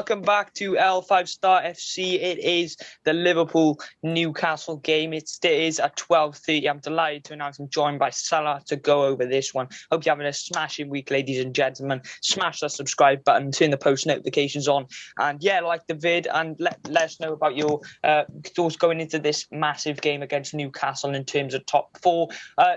Welcome back to L5 Star FC. It is the Liverpool-Newcastle game. It is at 12:30. I'm delighted to announce I'm joined by Salah to go over this one. Hope you're having a smashing week, ladies and gentlemen. Smash that subscribe button, turn the post notifications on, and like the vid, and let us know about your thoughts going into this massive game against Newcastle in terms of top four.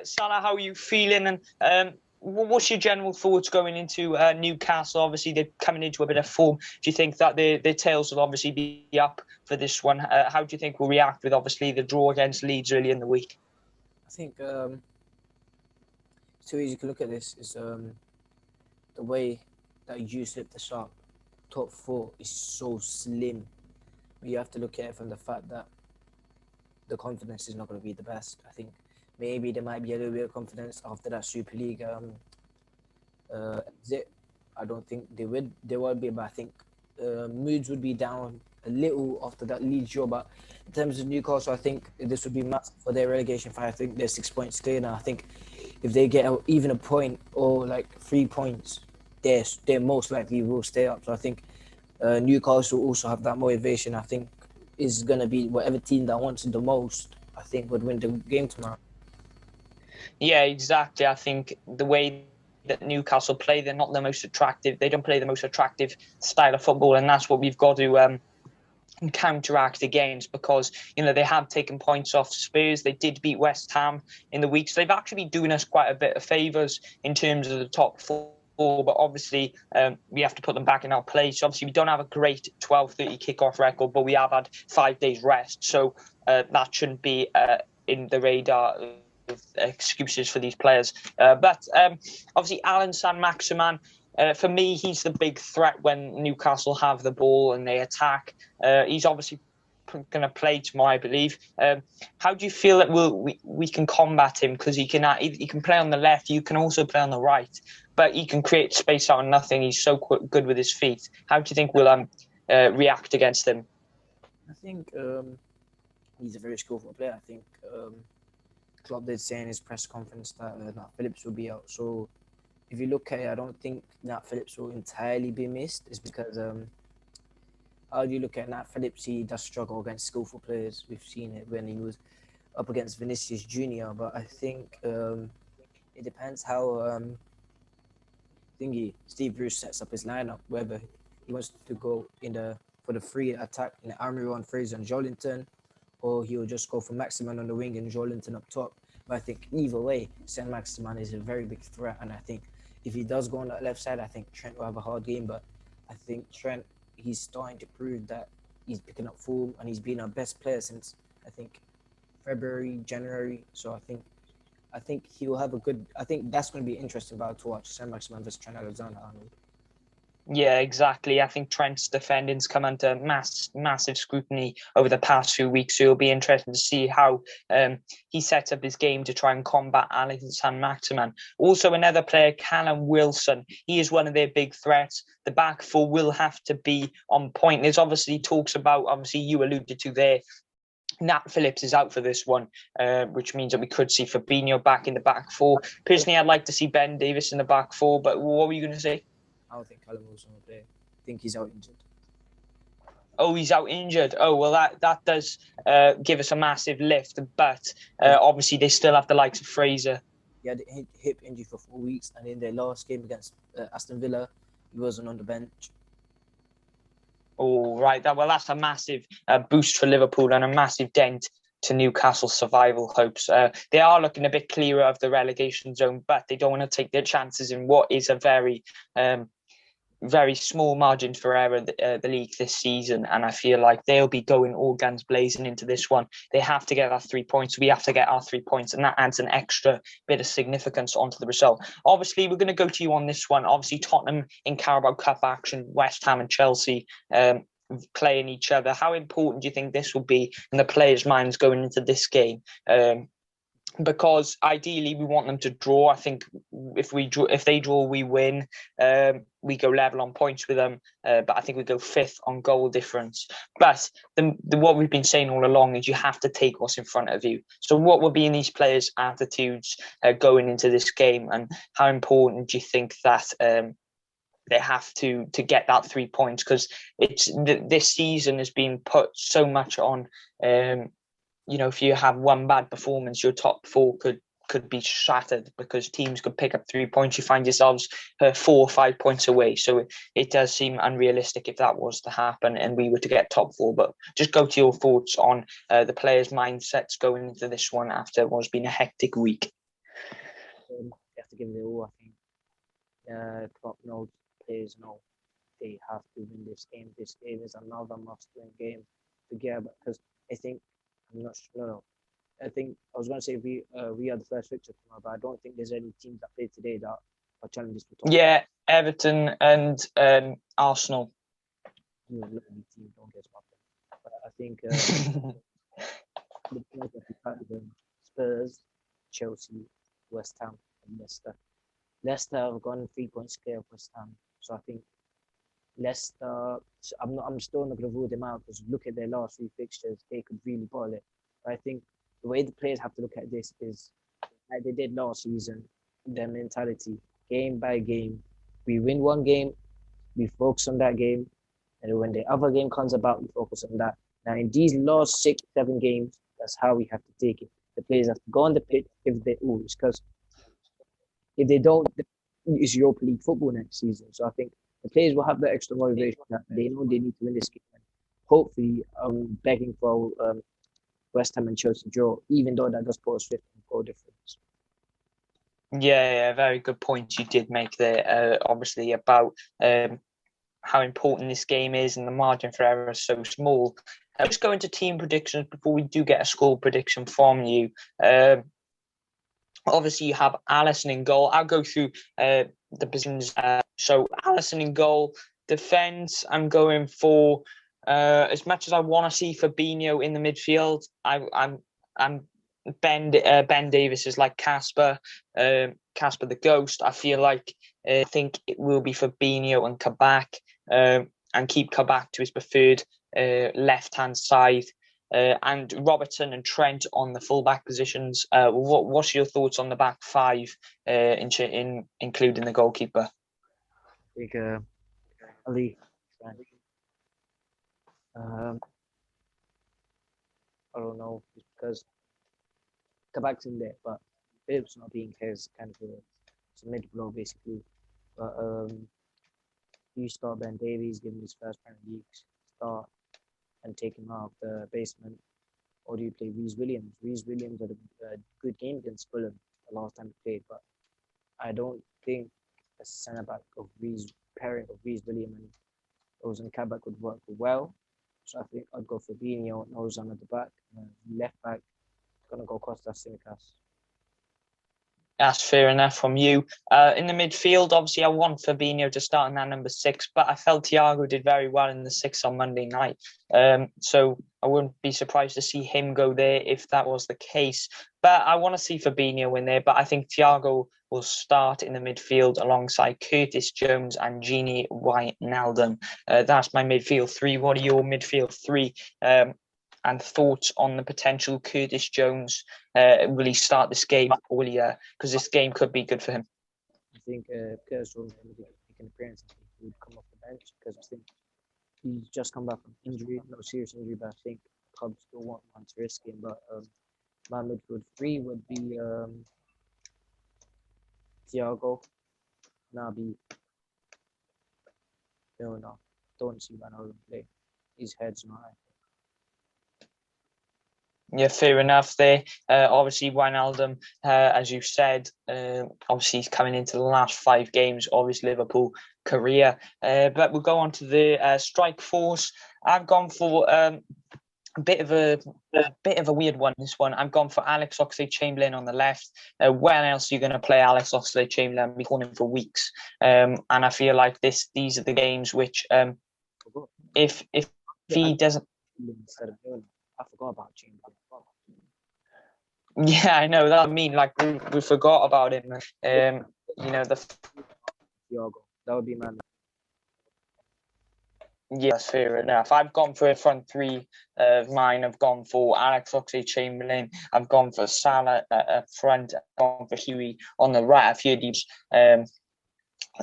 Salah, how are you feeling? And what's your general thoughts going into Newcastle? Obviously, they're coming into a bit of form. Do you think that their tails will obviously be up for this one? How do you think we'll react with, obviously, the draw against Leeds early in the week? I think two ways you can look at this is the way that you slip the sharp. Top four is so slim. You have to look at it from the fact that the confidence is not going to be the best. I think maybe there might be a little bit of confidence after that Super League exit. I don't think there will be, but I think moods would be down a little after that Leeds draw. But in terms of Newcastle, I think this would be massive for their relegation fight. I think they're 6 points clear now. I think if they get even a point or like 3 points, they're most likely will stay up. So I think Newcastle also have that motivation. I think is going to be whatever team that wants it the most, I think, would win the game tomorrow. Yeah, exactly. I think the way that Newcastle play, they're not the most attractive. They don't play the most attractive style of football, and that's what we've got to counteract against, because they have taken points off Spurs. They did beat West Ham in the week, so they've actually been doing us quite a bit of favours in terms of the top four. But obviously, we have to put them back in our place. Obviously, we don't have a great 12:30 kickoff record, but we have had 5 days rest, so that shouldn't be in the radar excuses for these players. But obviously, Alan Saint-Maximin, for me, he's the big threat when Newcastle have the ball and they attack. He's obviously going to play tomorrow, I believe. How do you feel that we can combat him? Because he can play on the left, you can also play on the right, but he can create space out of nothing. He's so good with his feet. How do you think we'll react against him? I think he's a very skillful player. I think Klopp did say in his press conference that Nat Phillips will be out. So if you look at it, I don't think Nat Phillips will entirely be missed. It's because how do you look at Nat Phillips? He does struggle against skillful players. We've seen it when he was up against Vinicius Junior. But I think it depends how Steve Bruce sets up his lineup. Whether he wants to go for the free attack in the Almiron, Fraser, and Jolinton, or he'll just go for Maximin on the wing and Jolinton up top. But I think either way, Saint-Maximin is a very big threat. And I think if he does go on that left side, I think Trent will have a hard game. But I think Trent, he's starting to prove that he's picking up form, and he's been our best player since, I think, February, January. So I think he will have I think that's going to be interesting battle to watch, Saint-Maximin versus Trent Alexander-Arnold. Yeah, exactly. I think Trent's defending's come under massive scrutiny over the past few weeks. So it'll be interesting to see how he sets up his game to try and combat Alex Saint-Maximin. Also, another player, Callum Wilson. He is one of their big threats. The back four will have to be on point. There's obviously talks about, obviously you alluded to there, Nat Phillips is out for this one, which means that we could see Fabinho back in the back four. Personally, I'd like to see Ben Davies in the back four, but what were you going to say? I don't think Callum Wilson will play. I think he's out injured. Oh, he's out injured. Oh, well, that does give us a massive lift. But obviously, they still have the likes of Fraser. He had a hip injury for 4 weeks, and in their last game against Aston Villa, he wasn't on the bench. Oh, right. That's a massive boost for Liverpool and a massive dent to Newcastle's survival hopes. They are looking a bit clearer of the relegation zone, but they don't want to take their chances in what is a very small margin for error, the league this season. And I feel like they'll be going all guns blazing into this one. They have to get our 3 points. We have to get our 3 points, and that adds an extra bit of significance onto the result. Obviously, we're going to go to you on this one. Obviously, Tottenham in Carabao Cup action, West Ham and Chelsea playing each other. How important do you think this will be in the players' minds going into this game? Because ideally we want them to draw. I think if they draw, we win. We go level on points with them, but I think we go fifth on goal difference. But what we've been saying all along is you have to take what's in front of you. So what will be in these players' attitudes going into this game, and how important do you think that they have to get that 3 points, because this season has been put so much on. If you have one bad performance, your top four could be shattered because teams could pick up 3 points. You find yourselves 4 or 5 points away. So it does seem unrealistic if that was to happen and we were to get top four. But just go to your thoughts on the players' mindsets going into this one after what's been a hectic week. You have to give it all, I think. Klopp knows, players know they have to win this game. This game is another must-win game to get, because I think, I'm not sure, no. I think I was going to say we are the first fixture tomorrow, but I don't think there's any teams that play today that are challenges for top. Yeah, Everton and Arsenal. Lovely team, don't get started. But I think the players that we had with Spurs, Chelsea, West Ham, and Leicester. Leicester have gone 3 points clear of West Ham, so I think Leicester. I'm still not going to rule them out, because look at their last 3 fixtures, they could really bottle it. But I think the way the players have to look at this is like they did last season. Their mentality, game by game. We win one game, we focus on that game, and when the other game comes about, we focus on that. Now, in these last 6, 7 games, that's how we have to take it. The players have to go on the pitch if they because if they don't, it's Europa League football next season. So I think the players will have that extra motivation that they know they need to win this game. And hopefully, begging for West Ham and Chelsea draw, even though that does put us 15 goal difference. Yeah, very good point you did make there. Obviously about how important this game is, and the margin for error is so small. Let's go into team predictions before we do get a score prediction from you. Obviously, you have Alisson in goal. I'll go through the positions. So Alisson in goal. Defence, I'm going for, as much as I want to see Fabinho in the midfield, I'm Ben Davies is like Casper the Ghost. I feel like I think it will be Fabinho and Kabak, and keep Kabak to his preferred left-hand side, and Robertson and Trent on the full-back positions. What's your thoughts on the back five, including the goalkeeper? I think Ali, I don't know, just because Kabak's in there, but Phillips not being here is kind of it's a mid-blow basically. But you start Ben Davies, give him his first Premier League start, and take him out of the basement, or do you play Reece Williams? Reece Williams had a good game against Fulham the last time he played, but I don't think a centre-back of pairing of Reece Williams and Ozan Kabak would work well. So I think I'd go for Fabinho and Ozan at the back, and left back, gonna go Kostas Tsimikas. That's fair enough from you. In the midfield, obviously, I want Fabinho to start in that number 6, but I felt Thiago did very well in the 6 on Monday night. So I wouldn't be surprised to see him go there if that was the case. But I want to see Fabinho in there, but I think Thiago will start in the midfield alongside Curtis Jones and Gini Wijnaldum. That's my midfield 3. What are your midfield 3? And thoughts on the potential Curtis Jones? Will he start this game, or will he? Because this game could be good for him. I think Curtis Jones will make an appearance. I think he would come off the bench, because I think he's just come back from injury, no serious injury, but I think clubs still want to risk him. But my midfield 3 would be Thiago, Naby. No, don't see Wijnaldum play. His head's not high. Yeah, fair enough there. Obviously, Wijnaldum, as you said, obviously he's coming into the last 5 games of his Liverpool career. But we'll go on to the strike force. I've gone for a bit of a weird one. This one, I've gone for Alex Oxlade-Chamberlain on the left. When else are you going to play Alex Oxlade-Chamberlain? I've been calling him for weeks, and I feel like these are the games which, if he doesn't. I forgot about Chamberlain. Yeah, I know that. I mean, like we forgot about him. The Thiago, that would be my. Yes, fair enough. I've gone for a front 3 of mine. I've gone for Alex Oxlade-Chamberlain. I've gone for Salah up front. I've gone for Huey on the right. A few of these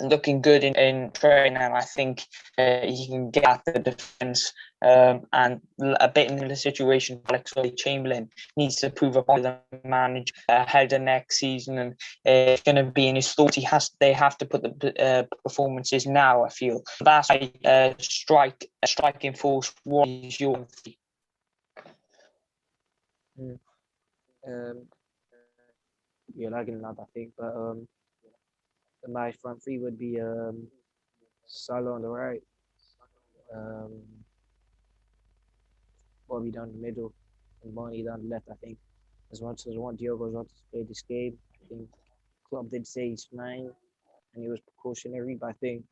looking good in training, and I think he can get at the defence. And a bit in the situation, Alex Chamberlain needs to prove upon the manager ahead of next season, and it's going to be in his thoughts. They have to put the performances now. I feel that's why striking force. What is your? You're lagging a lot, I think, but my front three would be Salah on the right, um, Bobby down the middle, and Marnie down the left. I think as much as I want Diogo Jota to play this game, I think Klopp did say he's fine and he was precautionary, but I think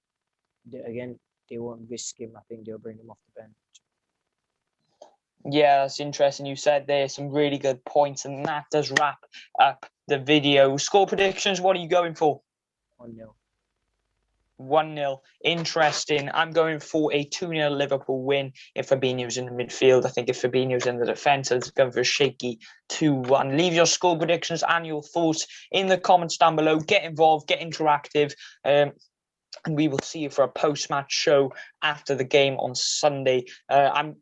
again they won't risk him. I think they'll bring him off the bench. Yeah, that's interesting. You said there some really good points, and that does wrap up the video. Score predictions, what are you going for? 1-0. 1-0. Interesting. I'm going for a 2-0 Liverpool win if Fabinho's in the midfield. I think if Fabinho's in the defence, it's going for a shaky 2-1. Leave your score predictions and your thoughts in the comments down below. Get involved, get interactive. And we will see you for a post-match show after the game on Sunday. Thank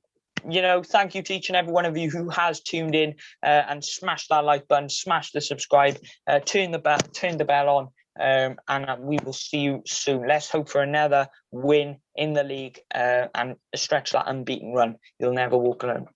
you to each and every one of you who has tuned in and smash that like button, smash the subscribe, turn the bell on, and we will see you soon. Let's hope for another win in the league and stretch that unbeaten run. You'll never walk alone.